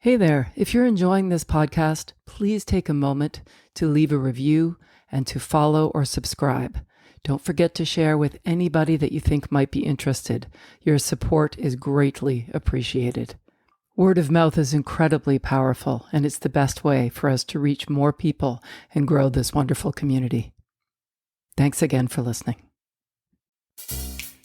Hey there, if you're enjoying this podcast, please take a moment to leave a review and to follow or subscribe. Don't forget to share with anybody that you think might be interested. Your support is greatly appreciated. Word of mouth is incredibly powerful, and it's the best way for us to reach more people and grow this wonderful community. Thanks again for listening.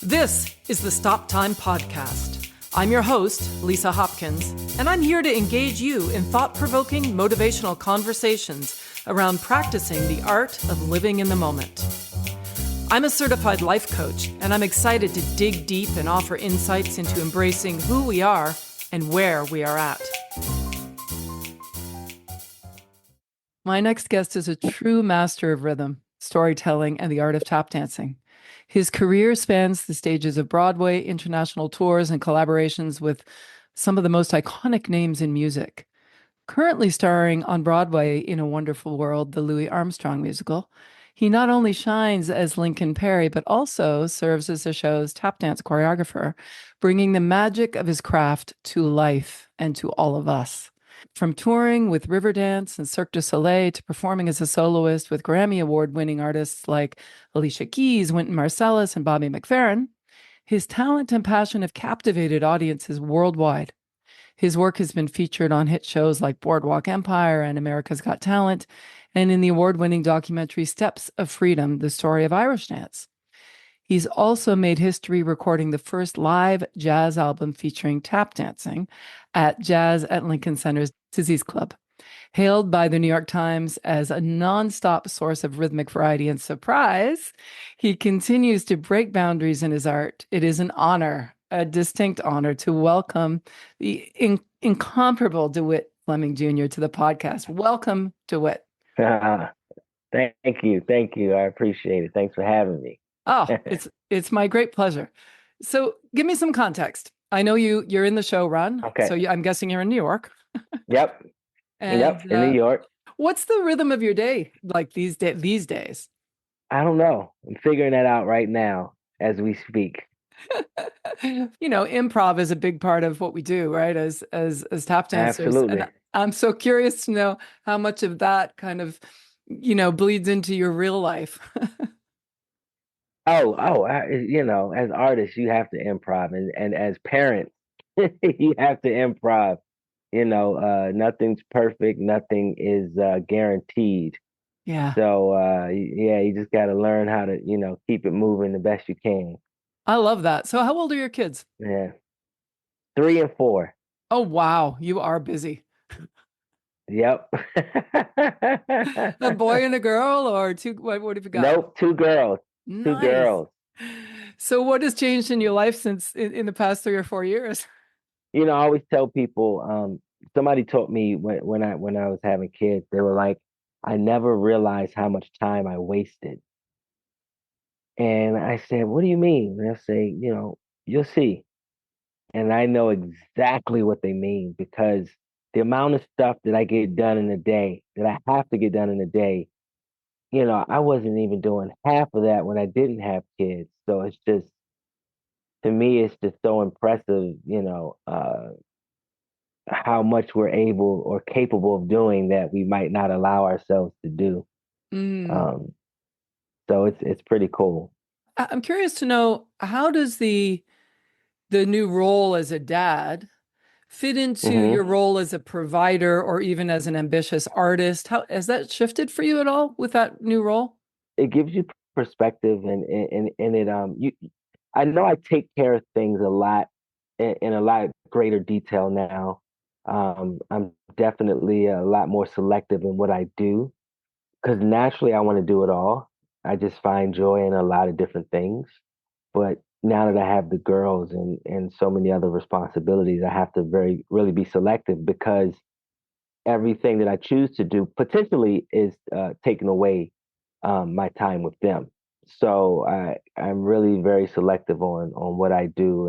This is the Stop Time Podcast. I'm your host, Lisa Hopkins, and I'm here to engage you in thought-provoking, motivational conversations around practicing the art of living in the moment. I'm a certified life coach, and I'm excited to dig deep and offer insights into embracing who we are and where we are at. My next guest is a true master of rhythm, storytelling, and the art of tap dancing. His career spans the stages of Broadway, international tours, and collaborations with some of the most iconic names in music. Currently starring on Broadway in A Wonderful World, the Louis Armstrong Musical, he not only shines as Lincoln Perry, but also serves as the show's tap dance choreographer, bringing the magic of his craft to life and to all of us. From touring with Riverdance and Cirque du Soleil to performing as a soloist with Grammy Award-winning artists like Alicia Keys, Wynton Marsalis, and Bobby McFerrin, his talent and passion have captivated audiences worldwide. His work has been featured on hit shows like Boardwalk Empire and America's Got Talent, and in the award-winning documentary Steps of Freedom, the story of Irish dance. He's also made history recording the first live jazz album featuring tap dancing at Jazz at Lincoln Center's Dizzy's Club. Hailed by the New York Times as a nonstop source of rhythmic variety and surprise, he continues to break boundaries in his art. It is an honor, a distinct honor, to welcome the incomparable DeWitt Fleming Jr. to the podcast. Welcome, DeWitt. Thank you. Thank you. I appreciate it. Thanks for having me. Oh, it's my great pleasure. So give me some context. I know you're in the show run. Okay. So I'm guessing you're in New York. Yep. And in New York. What's the rhythm of your day like these days? I don't know. I'm figuring that out right now as we speak. Improv is a big part of what we do, right? As tap dancers. Absolutely. And I'm so curious to know how much of that kind of, bleeds into your real life. As artists, you have to improv, and as parents, you have to improv. Nothing's perfect, nothing is guaranteed. Yeah. So you just got to learn how to, keep it moving the best you can. I love that. So how old are your kids? Yeah, 3 and 4. Oh, wow. You are busy. Yep. A boy and a girl, or two? What have you got? Nope, 2 girls. Nice. 2 girls. So what has changed in your life since in the past 3 or 4 years? I always tell people, somebody taught me when I was having kids, they were like, I never realized how much time I wasted. And I said, what do you mean? And I say, you'll see. And I know exactly what they mean, because the amount of stuff that I get done in a day, that I have to get done in a day, I wasn't even doing half of that when I didn't have kids. So it's just, to me, it's just so impressive, how much we're able or capable of doing that we might not allow ourselves to do. So it's pretty cool. I'm curious to know, how does the new role as a dad fit into your role as a provider or even as an ambitious artist? How has that shifted for you at all with that new role? It gives you perspective, and I know I take care of things a lot in a lot greater detail now. I'm definitely a lot more selective in what I do, because naturally I want to do it all. I just find joy in a lot of different things. But now that I have the girls and so many other responsibilities, I have to really be selective, because everything that I choose to do potentially is taking away my time with them. So I'm really very selective on what I do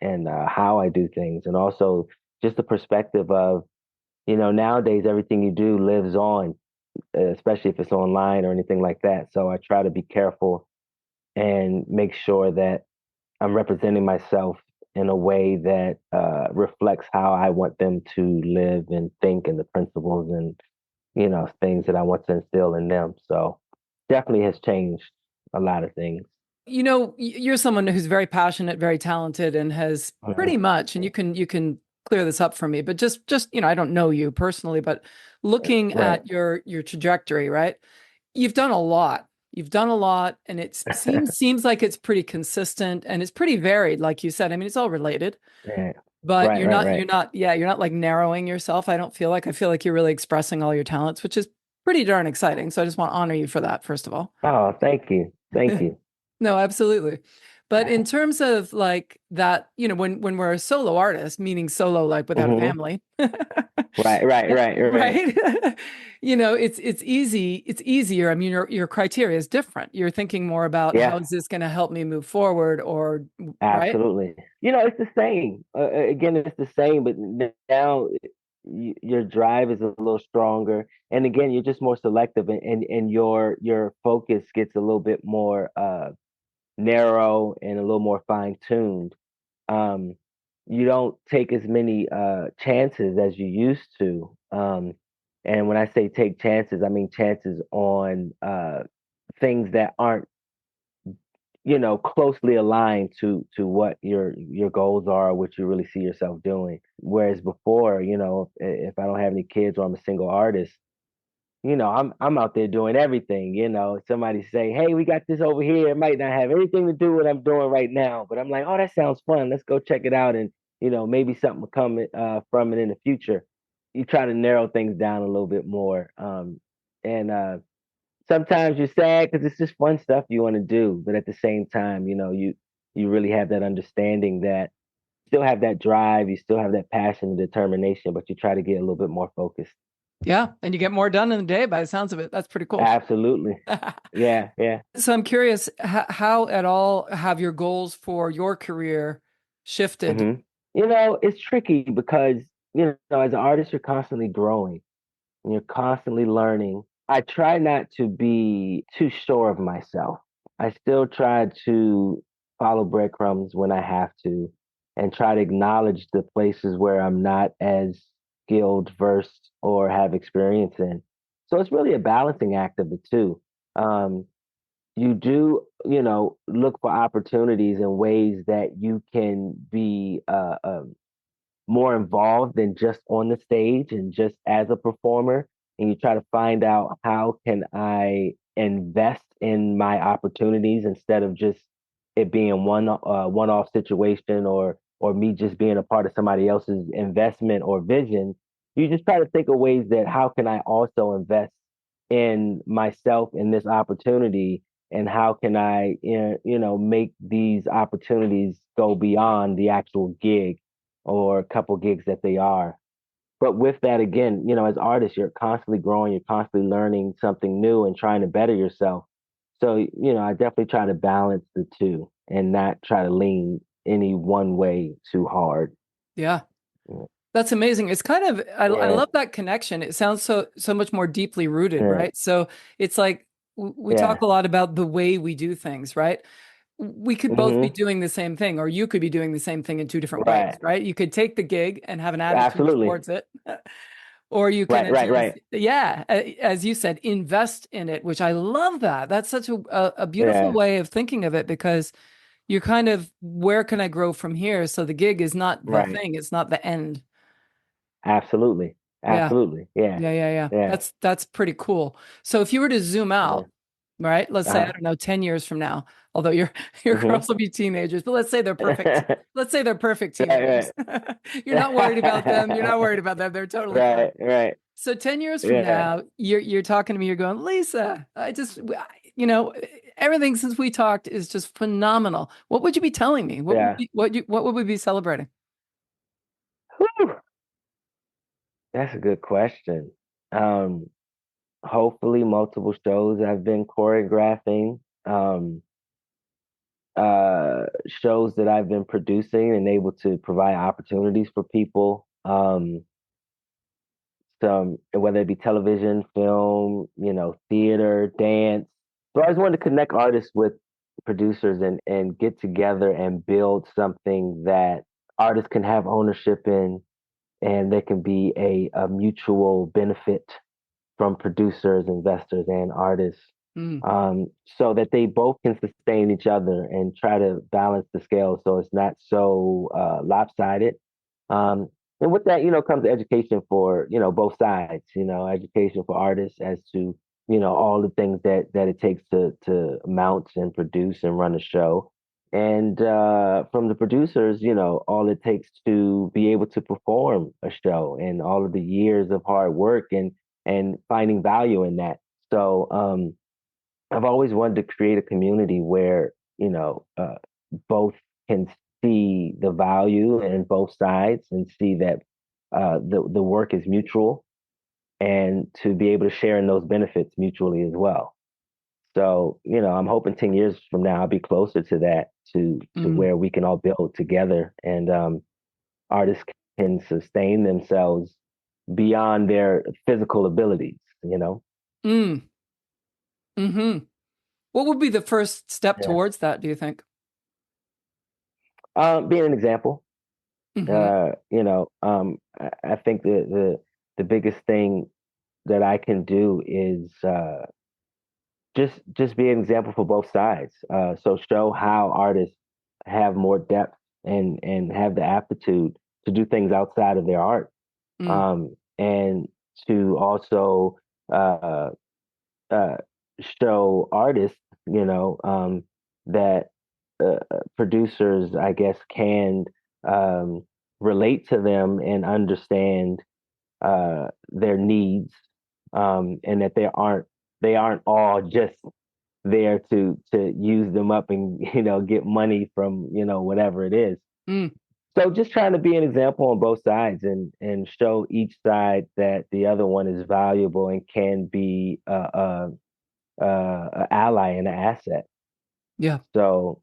and how I do things, and also just the perspective of, nowadays everything you do lives on, especially if it's online or anything like that. So I try to be careful and make sure that I'm representing myself in a way that reflects how I want them to live and think, and the principles and things that I want to instill in them. So definitely has changed a lot of things. You're someone who's very passionate, very talented, and has pretty Mhm. much, and you can clear this up for me, but just, I don't know you personally, but looking Right. at your trajectory, right? You've done a lot. You've done a lot, and it seems like it's pretty consistent and it's pretty varied, like you said. I mean, it's all related, Yeah. but Right, right, right. you're not like narrowing yourself. I feel like you're really expressing all your talents, which is pretty darn exciting. So I just want to honor you for that, first of all. Oh, thank you. Thank you. No, absolutely. But in terms of like that, when we're a solo artist, meaning solo like without a Hmm. family, Right, right, right, right. right? It's easier. I mean, your criteria is different. You're thinking more about how Yeah, is this going to help me move forward, or right? absolutely. It's the same. Again, it's the same, but now your drive is a little stronger, and again, you're just more selective, and your focus gets a little bit more narrow and a little more fine tuned. Um, you don't take as many chances as you used to. And when I say take chances, I mean chances on things that aren't, closely aligned to what your goals are, what you really see yourself doing. Whereas before, if I don't have any kids or I'm a single artist, I'm out there doing everything. Somebody say, "Hey, we got this over here." It might not have anything to do with what I'm doing right now, but I'm like, "Oh, that sounds fun. Let's go check it out." And maybe something will come from it in the future. You try to narrow things down a little bit more, and sometimes you're sad because it's just fun stuff you want to do, but at the same time, you really have that understanding that still have that drive, you still have that passion and determination, but you try to get a little bit more focused. Yeah, and you get more done in a day by the sounds of it. That's pretty cool. Absolutely. Yeah, yeah. So I'm curious, how at all have your goals for your career shifted? Hmm. It's tricky because, as an artist, you're constantly growing and you're constantly learning. I try not to be too sure of myself. I still try to follow breadcrumbs when I have to and try to acknowledge the places where I'm not as skilled, versed, or have experience in. So it's really a balancing act of the two. Um, you do, look for opportunities and ways that you can be more involved than just on the stage and just as a performer. And you try to find out how can I invest in my opportunities instead of just it being one-off situation, or me just being a part of somebody else's investment or vision. You just try to think of ways that how can I also invest in myself in this opportunity, and how can I make these opportunities go beyond the actual gig or a couple gigs that they are. But with that, again, as artists, you're constantly growing, you're constantly learning something new and trying to better yourself. So, I definitely try to balance the two and not try to lean any one way too hard. Yeah. That's amazing. It's kind of I Yeah, love that connection. It sounds so much more deeply rooted, yeah, right? So it's like we talk yeah. a lot about the way we do things, right? We could both be Hmm. doing the same thing, or you could be doing the same thing in two different ways, Right. right? You could take the gig and have an attitude Absolutely. towards it, or you can, Right, right, right. as you said, invest in it, which I love that. That's such a beautiful Yeah, way of thinking of it because you're kind of, where can I grow from here? So the gig is not the right. thing, it's not the end. Absolutely. Yeah. Absolutely. Yeah, Yeah. yeah, That's pretty cool. So if you were to zoom yeah. out, right? Let's say, I Uh-huh. don't know, 10 years from now, although your Hmm. girls will be teenagers, but let's say they're perfect. Right, Let's say they're perfect teenagers. right. You're not worried about them. You're not worried about them. They're totally fine. Right, right. So 10 years from Yeah, now, you're talking to me, you're going, Lisa, you know, everything since we talked is just phenomenal. What would you be telling me? yeah. What would we be celebrating? Whew, that's a good question. Um, Hopefully multiple shows I've been choreographing, shows that I've been producing and able to provide opportunities for people. Some whether it be television, film, theater, dance. So I always wanted to connect artists with producers and get together and build something that artists can have ownership in, and there can be a mutual benefit from producers, investors, and artists, Mm, so that they both can sustain each other and try to balance the scale so it's not so lopsided. Um, and with that, comes education for, both sides, education for artists as to, all the things that it takes to mount and produce and run a show. And from the producers, all it takes to be able to perform a show and all of the years of hard work and finding value in that. So I've always wanted to create a community where both can see the value in both sides and see that the work is mutual, and to be able to share in those benefits mutually as well. So I'm hoping 10 years from now I'll be closer to that, to mm, where we can all build together, and artists can sustain themselves beyond their physical abilities. mm, hmm. What would be the first step Yeah. towards that, do you think? Being an example. Hmm. I think the biggest thing that I can do is just be an example for both sides. So show how artists have more depth and have the aptitude to do things outside of their art, Mm, and to also uh, uh, show artists, that producers, I guess, can um, relate to them and understand their needs, and that they aren't all just there to use them up and get money from whatever it is. mm, So just trying to be an example on both sides, and show each side that the other one is valuable and can be an ally and an asset. yeah. So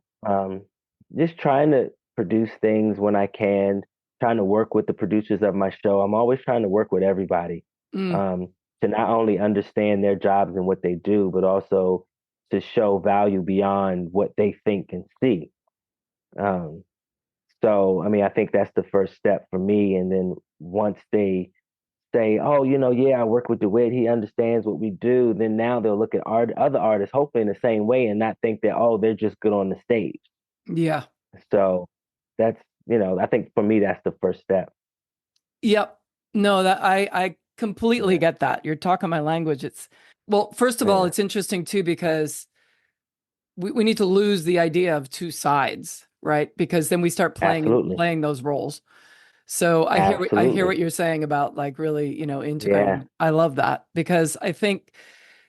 just trying to produce things when I can, trying to work with the producers of my show. I'm always trying to work with everybody, Mm, um, to not only understand their jobs and what they do, but also to show value beyond what they think and see. Um, so, I mean, I think that's the first step for me. And then once they say, oh, yeah, I work with DeWitt, he understands what we do, then now they'll look at other artists, hopefully in the same way, and not think that, oh, they're just good on the stage. yeah. So that's, I think for me, that's the first step. Yep. No, that I completely Yeah. get that. You're talking my language. It's well, first of all, Yeah. it's interesting too because we need to lose the idea of two sides, right? Because then we start Absolutely. playing those roles. So I hear what Absolutely. you're saying about like really, Yeah. integrating. I love that because I think,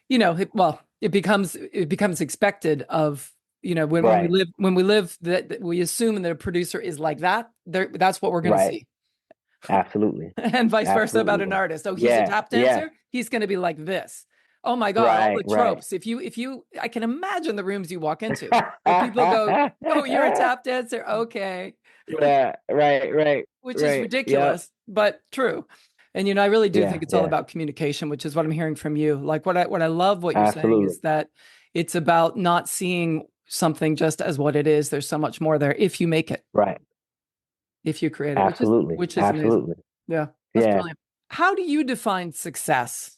it becomes expected of, Right. when we live that we assume that a producer is like that. That's what we're going to Right. see. Absolutely. And vice versa about an Absolutely. artist. Oh, he's a Yeah. tap Yeah. dancer. He's going to be like this. Oh my God, all Right. the Right. tropes. I can imagine the rooms you walk into where people go, "Oh, you're a tap dancer." Okay. Yeah. Right. Right. Which is Right. Yep. ridiculous, but true. And I really do Yeah. think it's all Yeah. about communication, which is what I'm hearing from you. Like what I love what you're saying Absolutely. is that it's about not seeing something just as what it is. There's so much more there if you make it, Right. if you create it, Absolutely. which is amazing. Absolutely. Yeah, that's Yeah. brilliant. How do you define success?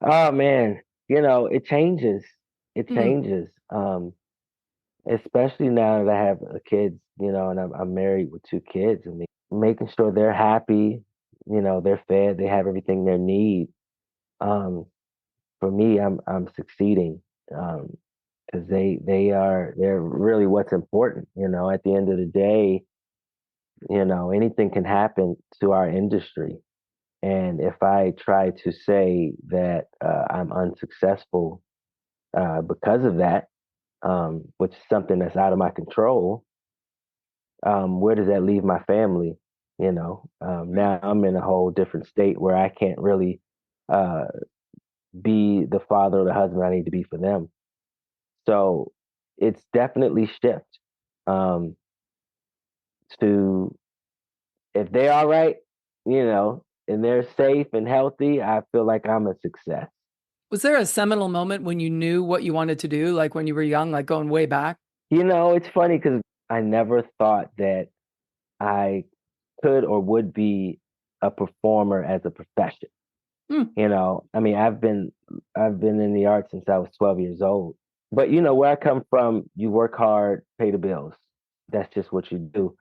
Oh man, it changes. It Mm, changes. Especially now that I have kids, and I'm married with two kids. I mean, making sure they're happy, they're fed, they have everything they need. Um, for me, I'm succeeding. Because they're really what's important. At the end of the day, anything can happen to our industry. And if I try to say that I'm unsuccessful because of that, which is something that's out of my control, where does that leave my family? right. Now I'm in a whole different state where I can't really uh, be the father or the husband I need to be for them. So it's definitely shift, um, to, if they're all right, and they're safe and healthy, I feel like I'm a success. Was there a seminal moment when you knew what you wanted to do, like when you were young, like going way back? It's funny because I never thought that I could or would be a performer as a profession. Hmm. I mean, I've been in the arts since I was 12 years old. But where I come from, you work hard, pay the bills. That's just what you do.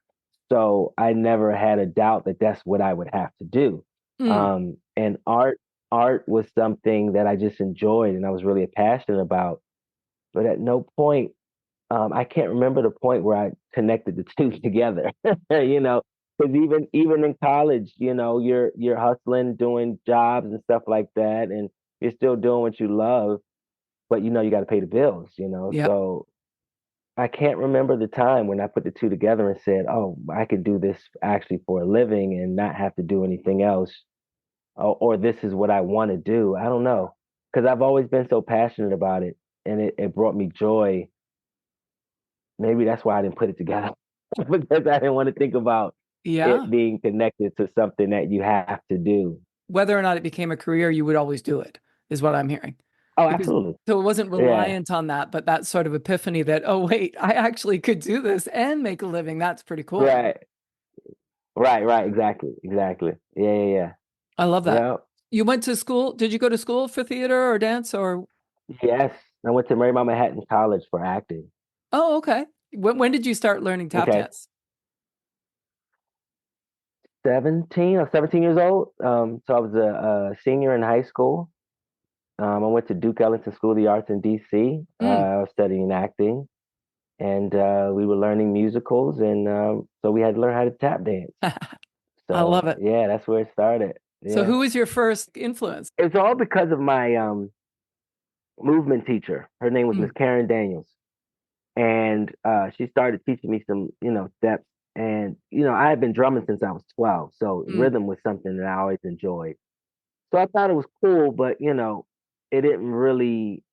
So I never had a doubt that that's what I would have to do. Hmm. And art was something that I just enjoyed and I was really passionate about. But at no point, I can't remember the point where I connected the two together. Because even in college, you're hustling, doing jobs and stuff like that, and you're still doing what you love, but you got to pay the bills. Yep. So I can't remember the time when I put the two together and said, "Oh, I could do this actually for a living and not have to do anything else," or "This is what I want to do." I don't know, because I've always been so passionate about it, and it brought me joy. Maybe that's why I didn't put it together because I didn't want to think about Yeah. it being connected to something that you have to do. Whether or not it became a career, you would always do it, is what I'm hearing. Oh, Because absolutely. so it wasn't Yeah. reliant on that, but that sort of epiphany that, oh, wait, I actually could do this and make a living. That's pretty cool. Right. Right. Right. Exactly. Exactly. Yeah. Yeah. I love that. Yeah. You went to school. Did you go to school for theater or dance or? Yeah. Yes. I went to Mary Mama Hatton College for acting. Oh, okay. When did you start learning tap Okay. dance? 17 or 17 years old. So I was a senior in high school. I went to Duke Ellington School of the Arts in DC. Mm. I was studying acting, and we were learning musicals, and so we had to learn how to tap dance. I love So it. yeah, that's where it started. So Yeah, who was your first influence? it's all because of my movement teacher. Her name was Miss Mm. Karen Daniels, and she started teaching me some, steps. And I had been drumming since I was 12, so Mm. rhythm was something that I always enjoyed. So I thought it was cool, but it didn't really,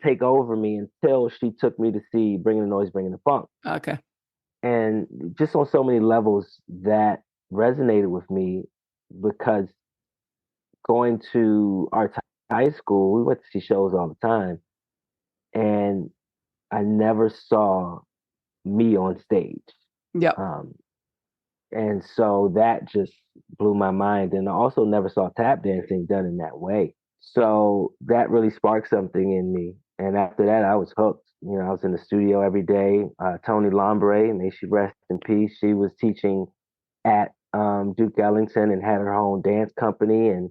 take over me until she took me to see Bringing the Noise, Bringing the Funk, Okay. and just on so many levels that resonated with me because going to our high school, we went to see shows all the time, and I never saw me on stage. Yep. Um, and so that just blew my mind. And I also never saw tap dancing done in that way. So that really sparked something in me. And after that, I was hooked. I was in the studio every day. Tony Lombre, may she rest in peace. She was teaching at Duke Ellington and had her own dance company. And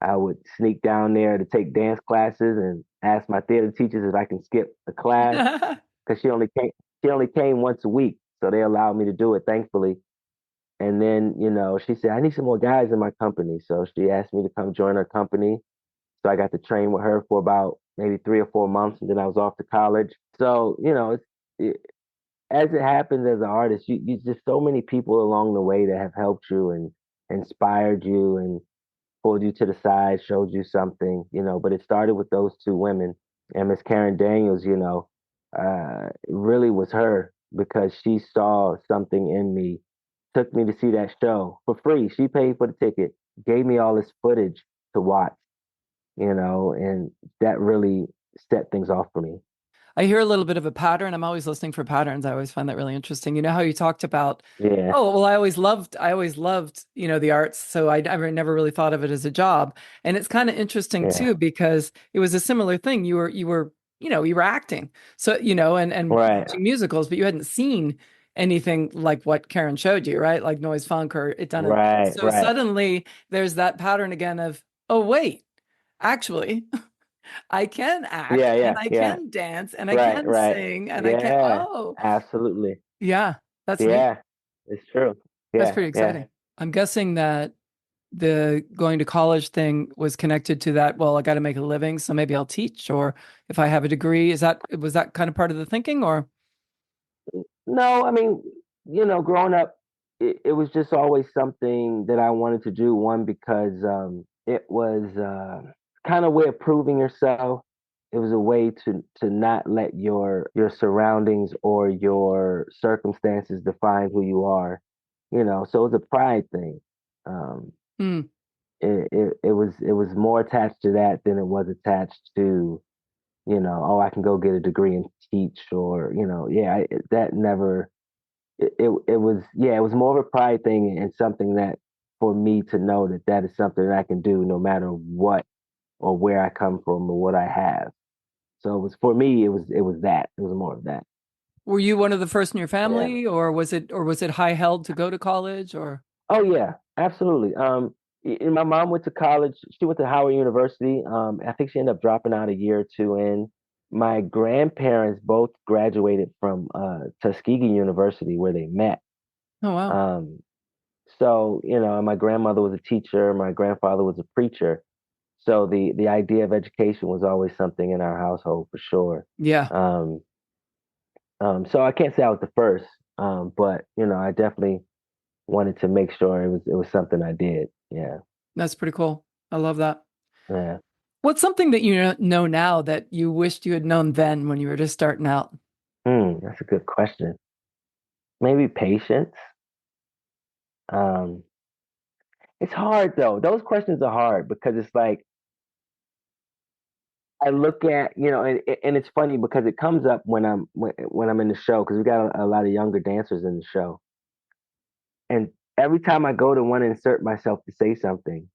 I would sneak down there to take dance classes and ask my theater teachers if I can skip a class because she only came once a week, so they allowed me to do it, thankfully. And then she said I need some more guys in my company, so she asked me to come join her company. So I got to train with her for about maybe 3 or 4 months, and then I was off to college. So as it happens as an artist, you just so many people along the way that have helped you and inspired you and pulled you to the side, showed you something, but it started with those two women. And Miss Karen Daniels, it really was her because she saw something in me, took me to see that show for free. She paid for the ticket, gave me all this footage to watch, and that really set things off for me. I hear a little bit of a pattern. I'm always listening for patterns. I always find that really interesting. You know how you talked about, Yeah, oh, well, I always loved, the arts. So I never really thought of it as a job. And it's kind of interesting yeah, too, because it was a similar thing. You were acting. So, and right, watching musicals, but you hadn't seen anything like what Karen showed you, right? Like noise funk or it done. right, So right. suddenly there's that pattern again of, oh, wait, actually. I can act Yeah, and yeah, I yeah, can dance and I right, can right. sing and I can, Yeah, oh, absolutely. yeah, that's neat. Yeah, it's true. That's Yeah, pretty yeah. exciting. I'm guessing that the going to college thing was connected to that. Well, I got to make a living, so maybe I'll teach, or if I have a degree, was that kind of part of the thinking, or? No, I mean, growing up, it was just always something that I wanted to do. One, because it was kind of way of proving yourself. It was a way to not let your surroundings or your circumstances define who you are. So it was a pride thing. Um, Hmm. it was more attached to that than it was attached to oh, I can go get a degree and teach, or yeah, that never it was, yeah, it was more of a pride thing and something that for me to know that that is something that I can do no matter what or where I come from or what I have. So it was for me, it was more of that. Were you one of the first in your Yeah. family, or was it high held to go to college, or? Oh yeah, absolutely. My mom went to college. She went to Howard University. I think she ended up dropping out a year or two in. My grandparents both graduated from Tuskegee University where they met. Oh wow. Um, so, my grandmother was a teacher, my grandfather was a preacher. So the idea of education was always something in our household for sure. Yeah, Um, so I can't say I was the first, but I definitely wanted to make sure it was something I did. Yeah, that's pretty cool. I love that. yeah. What's something that you know now that you wished you had known then when you were just starting out? That's a good question. Maybe patience. Um, it's hard though. Those questions are hard because it's like I look at, and it's funny because it comes up when I'm in the show because we got a lot of younger dancers in the show, and every time I go to want to insert myself to say something,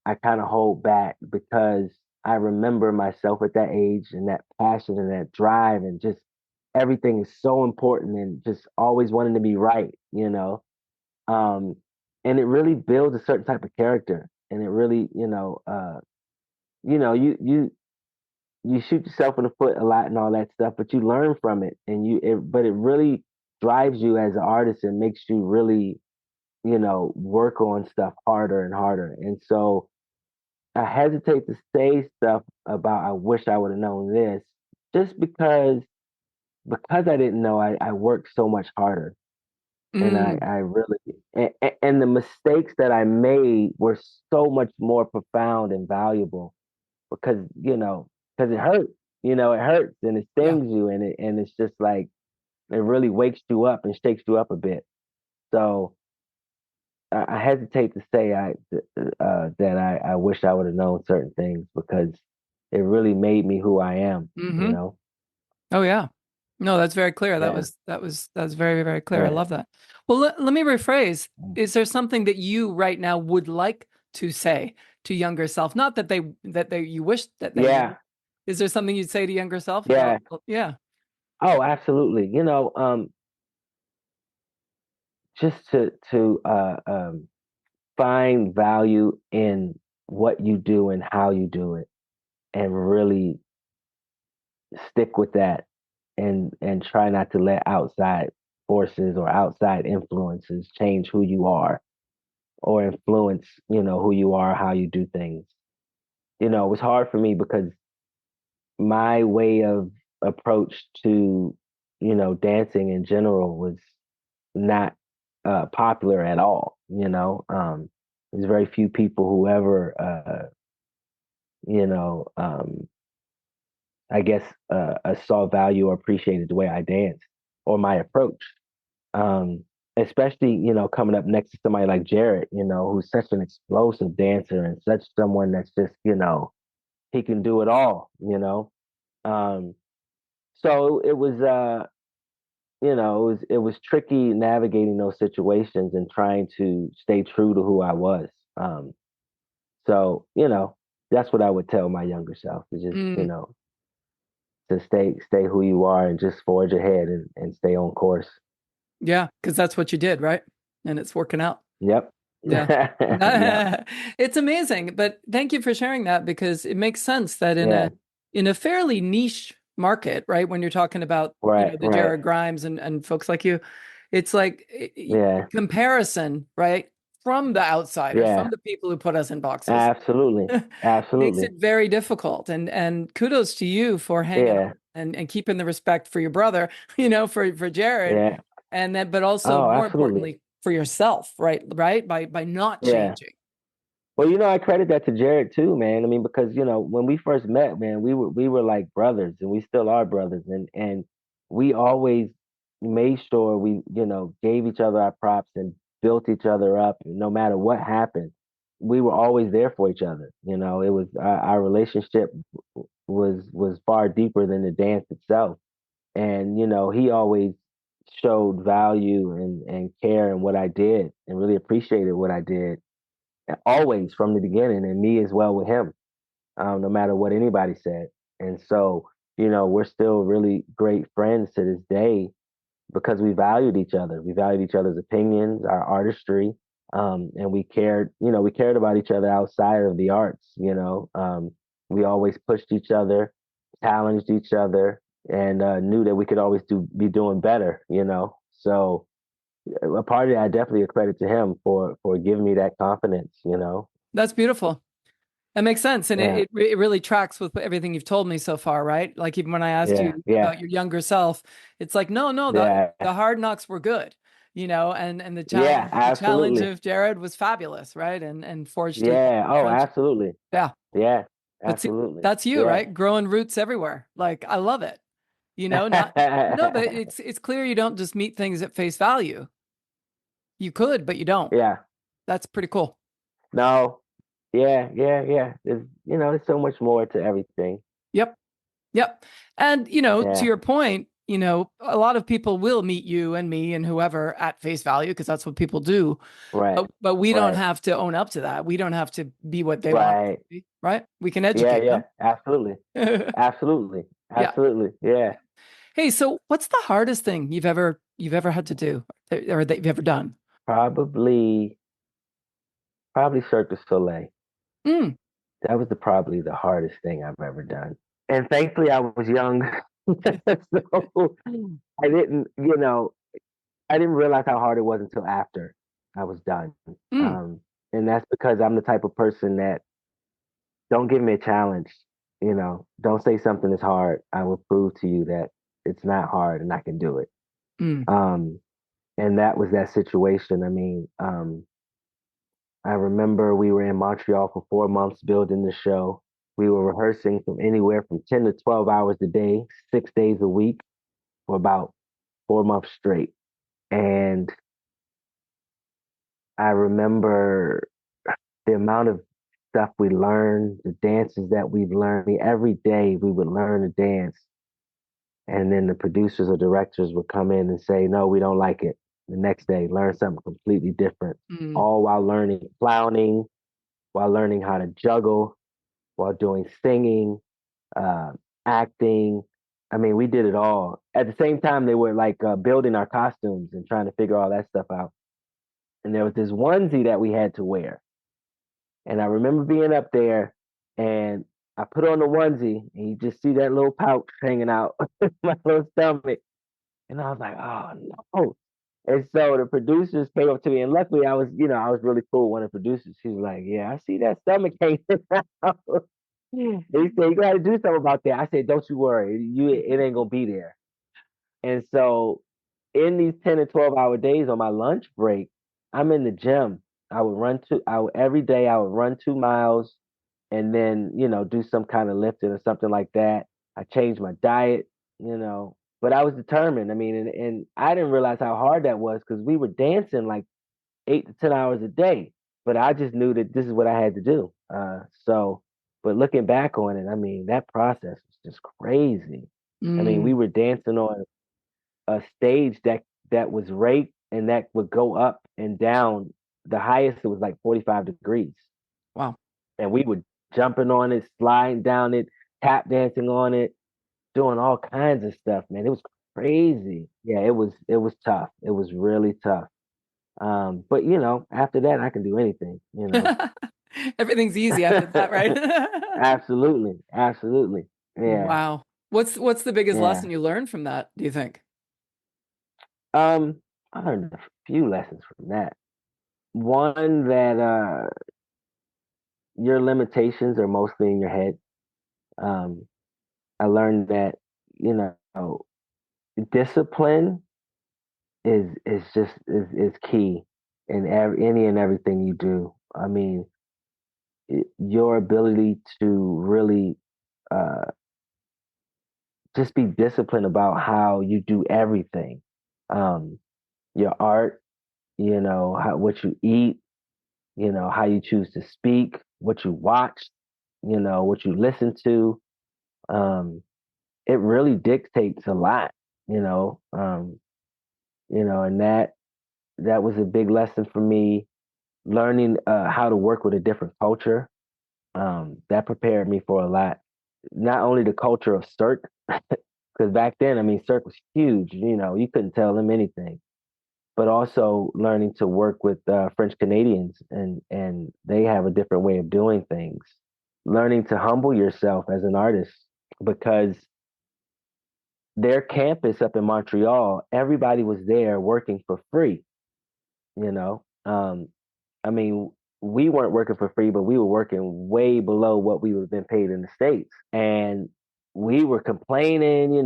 I kind of hold back because I remember myself at that age and that passion and that drive and just everything is so important and just always wanting to be right. Um, and it really builds a certain type of character and it really, you shoot yourself in the foot a lot and all that stuff, but you learn from it and but it really drives you as an artist and makes you really, work on stuff harder and harder. And so I hesitate to say stuff about I wish I would have known this just because I didn't know I worked so much harder and Mm, I really and the mistakes that I made were so much more profound and valuable because because it hurts, it hurts and it yeah. stings you and it's just like it really wakes you up and shakes you up a bit. So I hesitate to say that I wish I would have known certain things because it really made me who I am, you Hmm. know? Oh yeah. No, that's very clear. Yeah. That's very, very clear. I Yeah. love that. Well, let me rephrase. Is there something that you right now would like to say to younger self? Not that they you wish that they knew. Yeah. Is there something you'd say to younger self Yeah. about, yeah. Oh, absolutely. Just to find value in what you do and how you do it and really stick with that and try not to let outside forces or outside influences change who you are or influence, who you are, how you do things. It was hard for me because my way of approach to, dancing in general was not popular at all. There's very few people who ever, you know, um, I guess, saw value or appreciated the way I danced or my approach. Um, Especially, coming up next to somebody like Jared, who's such an explosive dancer and such someone that's just, he can do it all. Um, so it was, it was tricky navigating those situations and trying to stay true to who I was. Um, so, that's what I would tell my younger self is just, Mm, to stay who you are and just forge ahead and stay on course. yeah, because that's what you did, right? And it's working out. Yep. Yeah. Yep. It's amazing, but thank you for sharing that because it makes sense that Yeah. in a fairly niche market, right? When you're talking about, Right. the Right. Jared Grimes and folks like you, it's like Yeah. comparison, right? From the outsiders, from Yeah. the people who put us in boxes, Absolutely. makes Absolutely. it very difficult. And kudos to you for hanging on Yeah. and keeping the respect for your brother, for Jared, Yeah. and then but also Oh, more absolutely. importantly for yourself, right? By not Yeah. changing. Well, I credit that to Jared too, man. I mean, because when we first met, man, we were like brothers, and we still are brothers, and we always made sure we, gave each other our props and built each other up. No matter what happened, we were always there for each other. It was our relationship was far deeper than the dance itself, and he always showed value and care in what I did and really appreciated what I did always from the beginning, and me as well with him, no matter what anybody said. And so, we're still really great friends to this day because we valued each other. We valued each other's opinions, our artistry, and we cared about each other outside of the arts. We always pushed each other, challenged each other, and knew that we could always be doing better. So a part of that I definitely credit to him for giving me that confidence. That's beautiful. That makes sense. And Yeah, it really tracks with everything you've told me so far, right? Like even when I asked yeah, you yeah, about your younger self, it's like, no, yeah, the hard knocks were good, and yeah, the challenge absolutely. of Jared was fabulous, right? And forged you Yeah, oh, friendship. absolutely. Yeah. Yeah, But see, absolutely. that's you, Yeah. right? Growing roots everywhere. Like I love it. Not no, but it's clear you don't just meet things at face value. You could, but you don't. Yeah. That's pretty cool. No. Yeah, yeah, yeah. There's so much more to everything. Yep. Yep. And, to Yeah. your point, a lot of people will meet you and me and whoever at face value because that's what people do. Right. But we don't Right. have to own up to that. We don't have to be what they want us to Right. be, right? We can Yeah, educate yeah. them. Absolutely. Absolutely. Yeah. Absolutely. Yeah. Hey, so what's the hardest thing you've ever had to do or that you've ever done? Probably probably Cirque du Soleil. Mm, That was probably the hardest thing I've ever done. And thankfully I was young. So I didn't, you know, I didn't realize how hard it was until after I was done. mm, Um, and that's because I'm the type of person that don't give me a challenge. Don't say something is hard. I will prove to you that it's not hard and I can do it. mm, Um, and that was that situation. I mean, I remember we were in Montreal for 4 months building the show. We were rehearsing from anywhere from 10 to 12 hours a day, 6 days a week for about 4 months straight. And I remember the amount of stuff we learned, the dances that we've learned. I mean, every day we would learn a dance, and then the producers or directors would come in and say, "No, we don't like it." The next day, learn something completely different, mm. all while learning clowning, while learning how to juggle, while doing singing, uh, acting. I mean, we did it all. At the same time, they were like building our costumes and trying to figure all that stuff out. And there was this onesie that we had to wear. And I remember being up there and I put on the onesie and you just see that little pouch hanging out my little stomach. And I was like, oh no. And so the producers came up to me and luckily I was really cool with one of the producers. He was like, yeah, I see that stomach hanging out. He said, you gotta do something about that. I said, don't you worry. It ain't gonna be there. And so in these 10 and 12-hour days on my lunch break, I'm in the gym. Every day I would run 2 miles and then, do some kind of lifting or something like that. I changed my diet, but I was determined. I mean, and I didn't realize how hard that was because we were dancing like 8 to 10 hours a day, but I just knew that this is what I had to do. But looking back on it, I mean, that process was just crazy. I mean, we Mm. were dancing on a stage that was raked and that would go up and down. The highest it was like 45 degrees, Wow. and we were jumping on it, sliding down it, tap dancing on it, doing all kinds of stuff. Man, it was crazy. Yeah, it was tough. It was really tough. But after that, I can do anything. Everything's easy after that, right? Absolutely, absolutely. Yeah, Wow. What's the biggest yeah. lesson you learned from that, do you think? Um, I learned a few lessons from that. One that your limitations are mostly in your head. Um, I learned that you know discipline is key in any and everything you do. I mean, your ability to really uh, just be disciplined about how you do everything. Um, your art, what you eat, how you choose to speak, what you watch, what you listen to. Um, it really dictates a lot, you know. and that was a big lesson for me. Learning how to work with a different culture, that prepared me for a lot. Not only the culture of Cirque, because back then, I mean, Cirque was huge. You couldn't tell them anything. But also learning to work with French Canadians, and they have a different way of doing things. Learning to humble yourself as an artist, because their campus up in Montreal, everybody was there working for free. You know, I mean, we weren't working for free, but we were working way below what we would have been paid in the States. And we were complaining,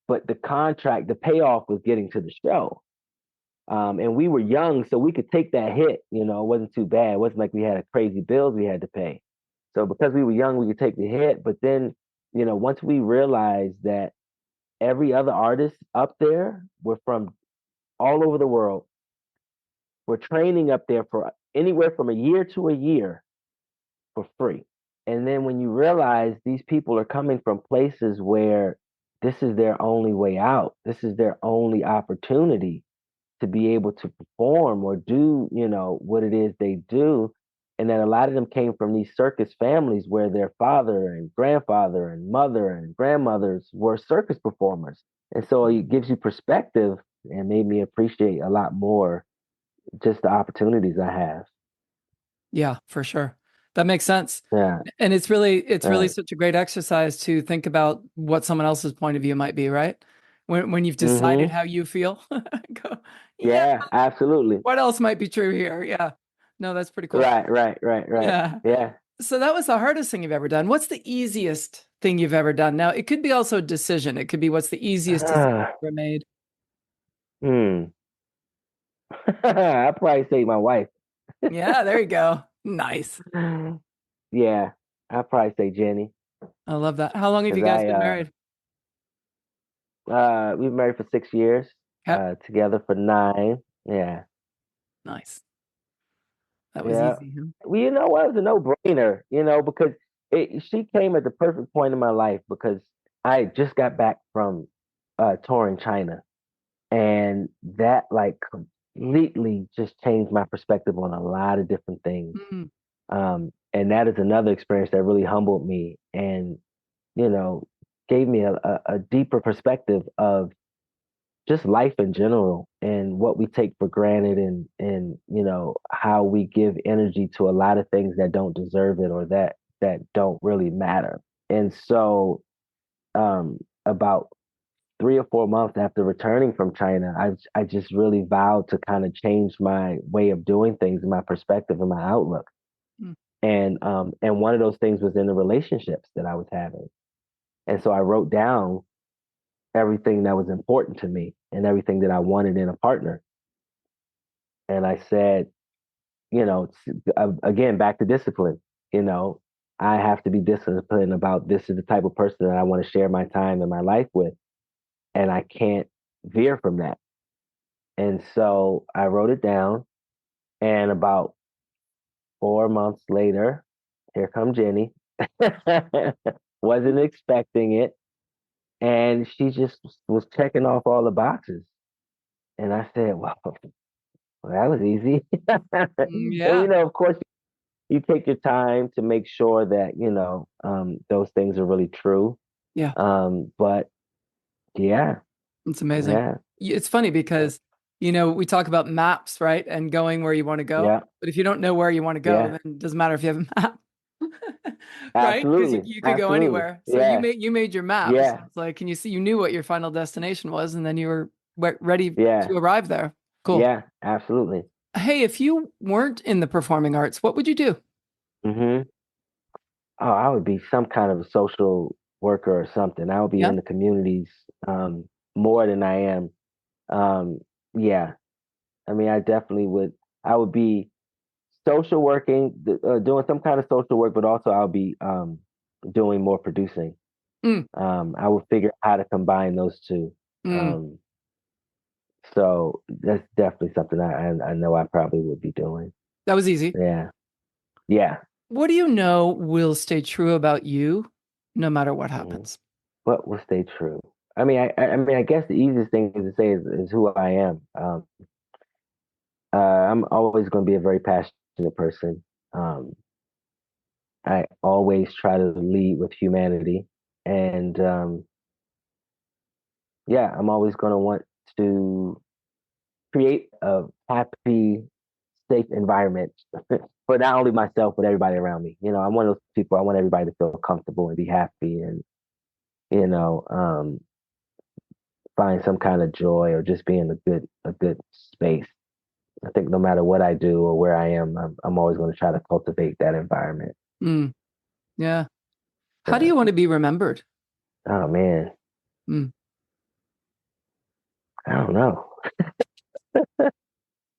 but the contract, the payoff was getting to the show. And we were young, so we could take that hit. It wasn't too bad. It wasn't like we had a crazy bills we had to pay. So because we were young, we could take the hit. But then, once we realized that every other artist up there were from all over the world, were training up there for anywhere from a year to a year for free. And then when you realize these people are coming from places where this is their only way out, this is their only opportunity to be able to perform or do, what it is they do. And that a lot of them came from these circus families where their father and grandfather and mother and grandmothers were circus performers. And so it gives you perspective and made me appreciate a lot more just the opportunities I have. Yeah, for sure. That makes sense. Yeah. And it's really Right. such a great exercise to think about what someone else's point of view might be, right? When you've decided Mm-hmm. how you feel, go, yeah, Yeah, absolutely. what else might be true here? Yeah. No, that's pretty cool. Right, right, right, right. Yeah. Yeah. So that was the hardest thing you've ever done. What's the easiest thing you've ever done? Now, it could be also a decision. It could be what's the easiest decision Uh, you've ever made. hmm. I'd probably say my wife. Yeah, there you go. Nice. Yeah, I'd probably say Jenny. I love that. How long have you Because guys been married? we've been married for 6 years, Yep. together for 9. Yeah. Nice. That was Yeah. easy, huh? Well, what? It was a no-brainer, because she came at the perfect point in my life because I had just got back from touring China. And that like completely just changed my perspective on a lot of different things. Mm, And that is another experience that really humbled me and, you know, gave me a deeper perspective of just life in general and what we take for granted and how we give energy to a lot of things that don't deserve it or that don't really matter. And so about 3 or 4 months after returning from China, I just really vowed to kind of change my way of doing things and my perspective and my outlook. mm, And one of those things was in the relationships that I was having. And so I wrote down everything that was important to me and everything that I wanted in a partner. And I said, again, back to discipline. You know, I have to be disciplined about this is the type of person that I want to share my time and my life with, and I can't veer from that. And so I wrote it down, and about 4 months later, here come Jenny. Wasn't expecting it, and she just was checking off all the boxes. And I said, "Well, that was easy." And yeah. of course, you take your time to make sure that those things are really true. Yeah. But yeah, It's amazing. yeah, It's funny because, we talk about maps, right? And going where you want to go. yeah, But if you don't know where you want to go, yeah. then it doesn't matter if you have a map. Right? Because you, Absolutely, you could go absolutely. anywhere. So you Yeah, made your map. So yeah, it's like, and you see, you knew what your final destination was, and then you were ready yeah, to arrive there. Cool. yeah. Absolutely. Hey, if you weren't in the performing arts, what would you do? Hmm. Oh, I would be some kind of a social worker or something. I would be Yeah. in the communities more than I am. Um, yeah, I mean, I definitely would. I would be social working, doing some kind of social work, but also I'll be doing more producing. Mm, I would figure out how to combine those two. mm. Um, so that's definitely something I know I probably would be doing. That was easy. Yeah, yeah. What do you know will stay true about you no matter what Mm. happens? What will stay true? I mean, I guess the easiest thing to say is who I am. I'm always going to be a very passionate person. Um, I always try to lead with humanity, and yeah, I'm always going to want to create a happy, safe environment for not only myself but everybody around me. You know, I'm one of those people. I want everybody to feel comfortable and be happy, and you know, find some kind of joy or just be in a good space. I think no matter what I do or where I am, I'm always going to try to cultivate that environment. Mm, yeah. How do Uh, you want to be remembered? oh man, Mm, I don't know.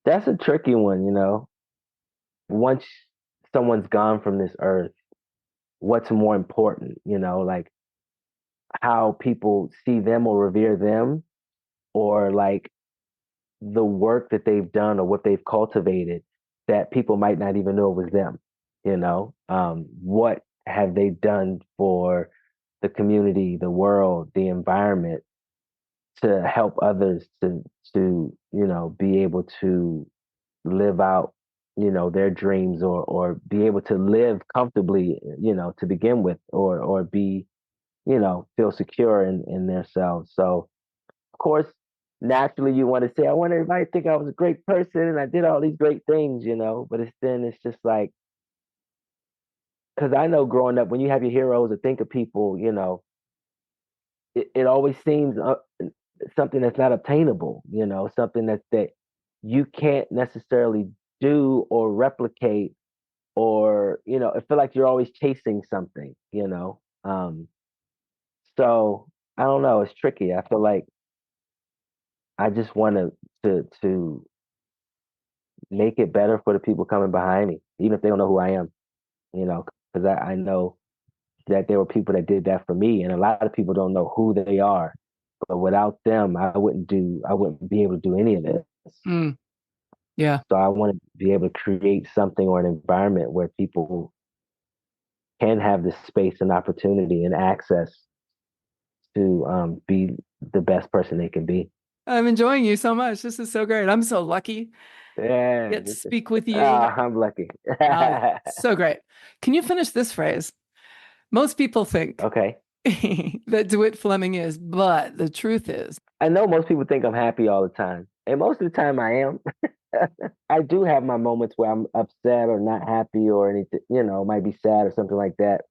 That's a tricky one, you know. Once someone's gone from this earth, what's more important, you know, like how people see them or revere them, or like the work that they've done or what they've cultivated that people might not even know it was them, you know? What have they done for the community, the world, the environment to help others you know, be able to live out, you know, their dreams or be able to live comfortably, you know, to begin with, or be, you know, feel secure in themselves. So of course, naturally you want to say, I want everybody to think I was a great person and I did all these great things, you know, but it's just like, because I know growing up, when you have your heroes or think of people, you know, it always seems something that's not obtainable, you know, something that you can't necessarily do or replicate, or, you know, I feel like you're always chasing something, you know. So I don't know, it's tricky. I feel like I just want to make it better for the people coming behind me, even if they don't know who I am, you know, because I know that there were people that did that for me, and a lot of people don't know who they are. But without them, I wouldn't be able to do any of this. mm, yeah. So I want to be able to create something or an environment where people can have the space and opportunity and access to be the best person they can be. I'm enjoying you so much. This is so great. I'm so lucky. Yeah, Get to speak with you. I'm lucky. So great. Can you finish this phrase? Most people think Okay. that DeWitt Fleming is, but the truth is, I know most people think I'm happy all the time, and most of the time I am. I do have my moments where I'm upset or not happy or anything, you know, might be sad or something like that.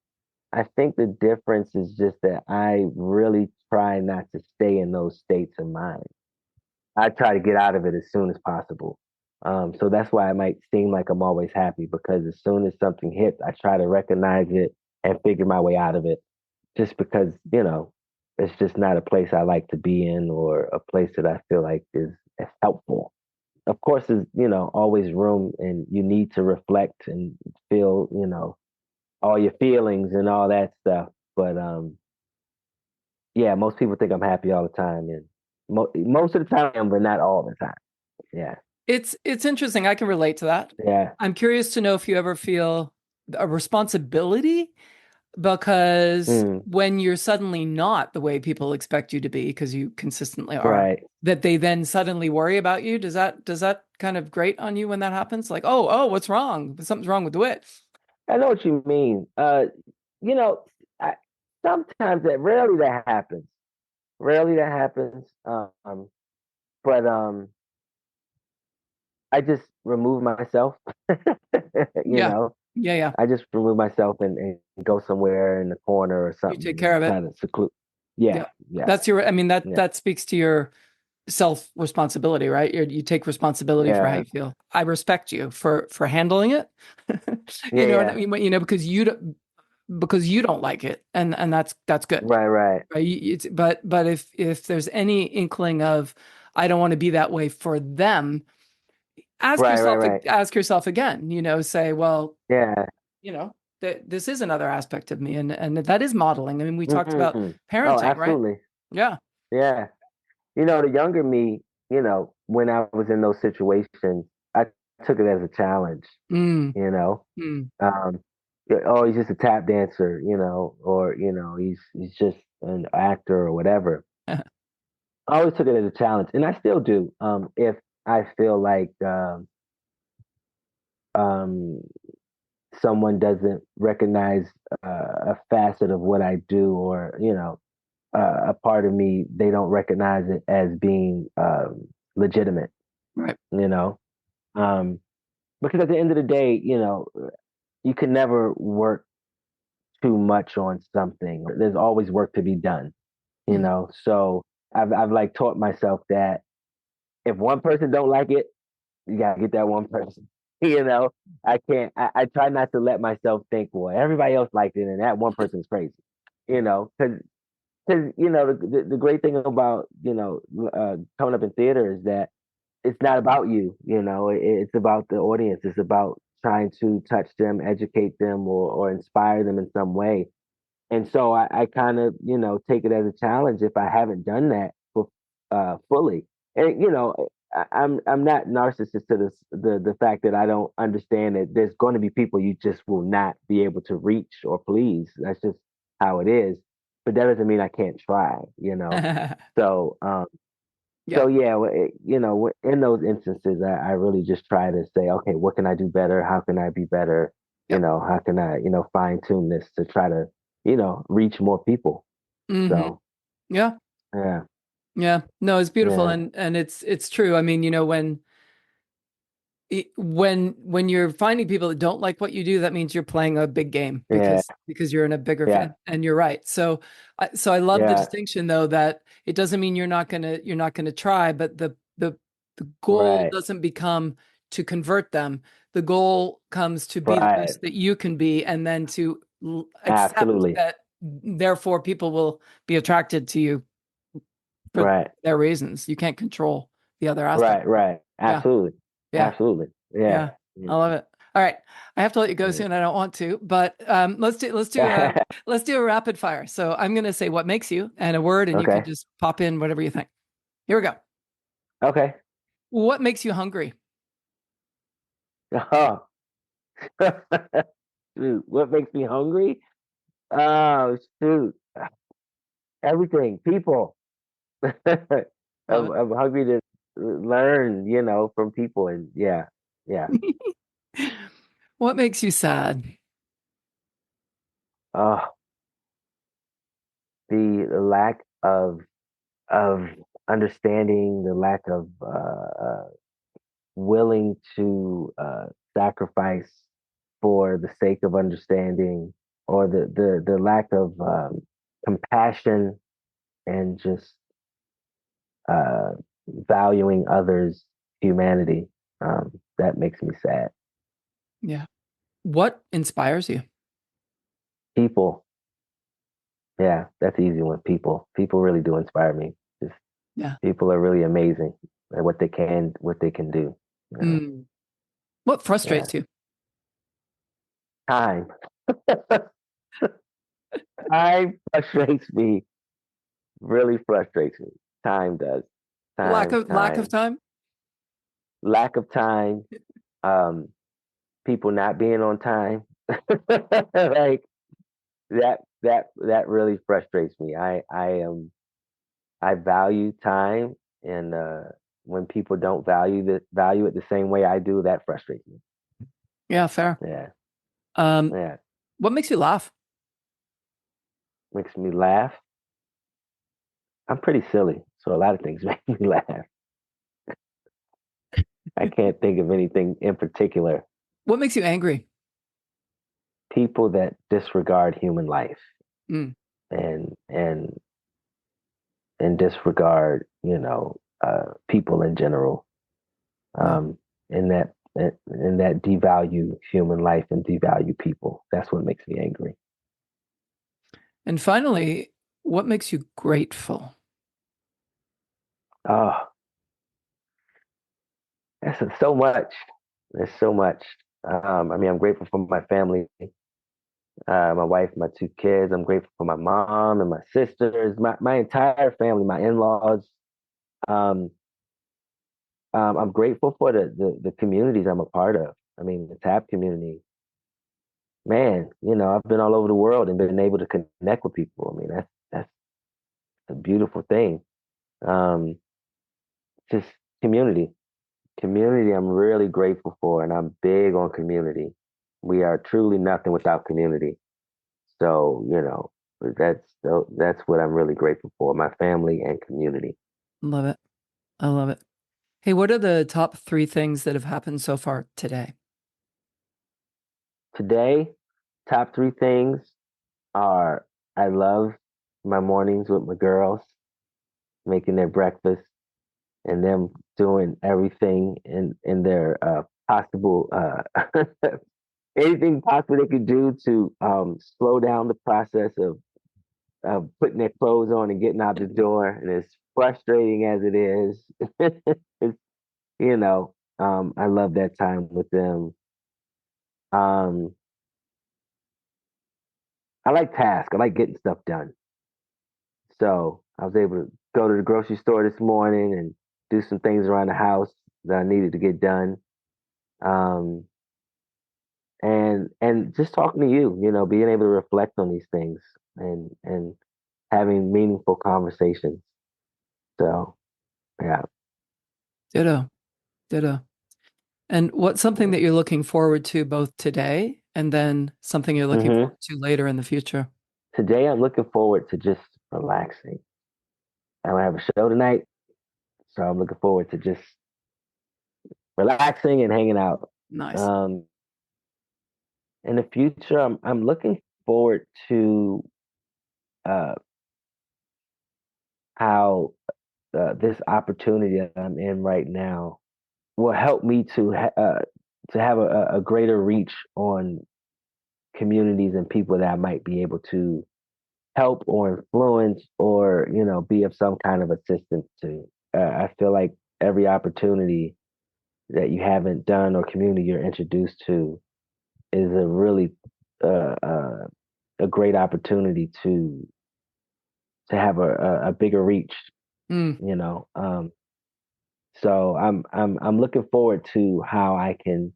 I think the difference is just that I really try not to stay in those states of mind. I try to get out of it as soon as possible. So that's why it might seem like I'm always happy, because as soon as something hits, I try to recognize it and figure my way out of it, just because, you know, it's just not a place I like to be in or a place that I feel like is helpful. Of course, there's, you know, always room, and you need to reflect and feel, you know, all your feelings and all that stuff. But yeah, most people think I'm happy all the time, and most of the time, but not all the time. Yeah, it's interesting. I can relate to that. yeah. I'm curious to know if you ever feel a responsibility because Mm, when you're suddenly not the way people expect you to be, because you consistently are, right. that they then suddenly worry about you. Does that kind of grate on you when that happens? Like, oh, what's wrong? Something's wrong with DeWitt. I know what you mean. You know, I, sometimes that rarely that happens. Rarely that happens. But I just remove myself. You Yeah. know, Yeah, yeah. I just remove myself and go somewhere in the corner or You take something care and of it. try to seclude. Yeah, Yeah. yeah, That's your, I mean, that yeah, that speaks to your self responsibility, right? You take responsibility for how yeah, you feel. I respect you for handling it. You yeah, know what I yeah. mean? Because you don't like it, and that's good, Right, right, right? But if there's any inkling of I don't want to be that way for them, right, right, right. ask yourself again. Say, well, Yeah. this is another aspect of me, and that is modeling. I mean, we talked about Hmm. Oh, parenting, right? absolutely. Yeah, Yeah. You know, the younger me, you know, when I was in those situations, I took it as a challenge, mm, you know. mm, Um, yeah, oh, he's just a tap dancer, you know, or, you know, he's just an actor or whatever. I always took it as a challenge, and I still do. If I feel like um, someone doesn't recognize a facet of what I do, or a part of me, they don't recognize it as being legitimate. Right. You know, um, because at the end of the day, you can never work too much on something. There's always work to be done. Mm. So I've like taught myself that if one person don't like it, you gotta get that one person. I can't. I try not to let myself think, well, everybody else liked it, and that one person's crazy. Because the great thing about coming up in theater is that it's not about you. It's about the audience. It's about trying to touch them, educate them, or inspire them in some way. And so I kind of take it as a challenge if I haven't done that fully. And I'm not narcissist to the fact that I don't understand that there's going to be people you just will not be able to reach or please. That's just how it is. But that doesn't mean I can't try. So Yeah. yeah, in those instances, I really just try to say, okay, what can I do better? How can I be better? Yep. How can I fine tune this to try to reach more people. Hmm. So Yeah. yeah, Yeah. No, it's beautiful, yeah, and it's true. I mean, when you're finding people that don't like what you do, that means you're playing a big game yeah, because you're in a bigger yeah, fan, and you're right. So I love the yeah, distinction though that it doesn't mean you're not gonna try, but the goal right, doesn't become to convert them. The goal comes to be the right, best that you can be, and then to accept absolutely, that therefore people will be attracted to you for right, their reasons. You can't control the other aspect. right, Yeah. absolutely, Yeah. absolutely, yeah. Yeah, I love it. All right, I have to let you go Mm. soon. I don't want to, but let's do a rapid fire. So I'm going to say what makes you and a word, and you can Okay, just pop in whatever you think. Here we go. okay. What makes you hungry? Oh, shoot, what makes me hungry? Oh, shoot, everything, people. Love I'm hungry to learn, from people, and yeah, yeah. it. What makes you sad? Oh, the lack of understanding, the lack of willing to sacrifice for the sake of understanding, or the lack of compassion, and just uh, valuing others' humanity. That makes me sad. Yeah. What inspires you? People, yeah, that's an easy one. People really do inspire me. Just Yeah. people are really amazing at what they can do. Mm. What Yeah, frustrates you? time. Time frustrates me. Really frustrates me. Time does. Lack Time, of lack of time. time? Lack of time. Um, People not being on time. Like that really frustrates me. I value time, and when people don't value it the same way I do, that frustrates me. Yeah, fair. Yeah, Um, yeah. what makes you laugh? Makes me laugh. I'm pretty silly, so a lot of things make me laugh. I can't think of anything in particular. What makes you angry? People that disregard human life, Mm. and disregard, people in general, Yeah. um, and that devalue human life and devalue people. That's what makes me angry. And finally, what makes you grateful? Oh, that's so much. There's so much. I mean, I'm grateful for my family, my wife, my two kids. I'm grateful for my mom and my sisters, my entire family, my in-laws. Um, I'm grateful for the communities I'm a part of. I mean, the TAP community, man, I've been all over the world and been able to connect with people. I mean, that's a beautiful thing. Um, just community. Community, I'm really grateful for, and I'm big on community. We are truly nothing without community. So, that's what I'm really grateful for, my family and community. Love it. I love it. Hey, what are the top 3 things that have happened so far today? Today, top 3 things are I love my mornings with my girls, making their breakfast and them doing everything in their possible anything possible they could do to slow down the process of putting their clothes on and getting out the door. And as frustrating as it is, it's, I love that time with them. Um, I like tasks. I like getting stuff done. So I was able to go to the grocery store this morning and do some things around the house that I needed to get done. Um, and just talking to you, being able to reflect on these things and having meaningful conversations. So yeah. Ditto. Ditto. And what's something that you're looking forward to both today and then something you're looking hmm forward to later in the future? Today I'm looking forward to just relaxing. I don't have a show tonight, so I'm looking forward to just relaxing and hanging out. Nice. Um, in the future, I'm looking forward to uh, how this opportunity that I'm in right now will help me to have a greater reach on communities and people that I might be able to help or influence or be of some kind of assistance to. I feel like every opportunity that you haven't done or community you're introduced to is a really uh, uh, a great opportunity to have a bigger reach. Mm, You know, so I'm looking forward to how I can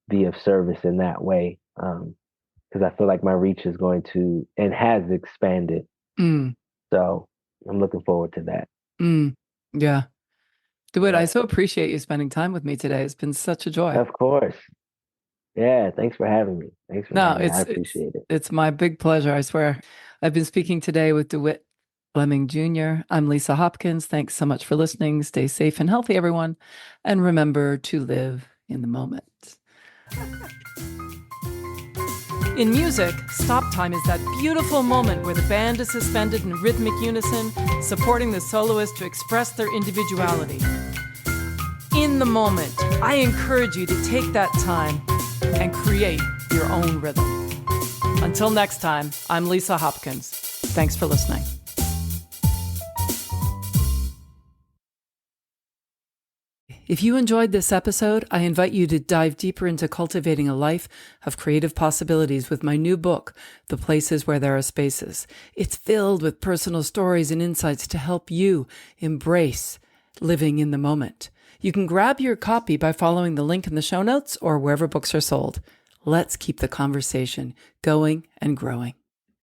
be of service in that way. Because I feel like my reach is going to and has expanded. mm, So I'm looking forward to that. mm. Yeah. DeWitt, I Yeah, so appreciate you spending time with me today. It's been such a joy. of course. Yeah, thanks for having me. Thanks for No, having me. I appreciate it. it's my big pleasure, I swear. I've been speaking today with DeWitt Fleming Jr. I'm Lisa Hopkins. Thanks so much for listening. Stay safe and healthy, everyone. And remember to live in the moment. In music, stop time is that beautiful moment where the band is suspended in rhythmic unison, supporting the soloist to express their individuality. In the moment, I encourage you to take that time and create your own rhythm. Until next time, I'm Lisa Hopkins. Thanks for listening. If you enjoyed this episode, I invite you to dive deeper into cultivating a life of creative possibilities with my new book, The Places Where There Are Spaces. It's filled with personal stories and insights to help you embrace living in the moment. You can grab your copy by following the link in the show notes or wherever books are sold. Let's keep the conversation going and growing.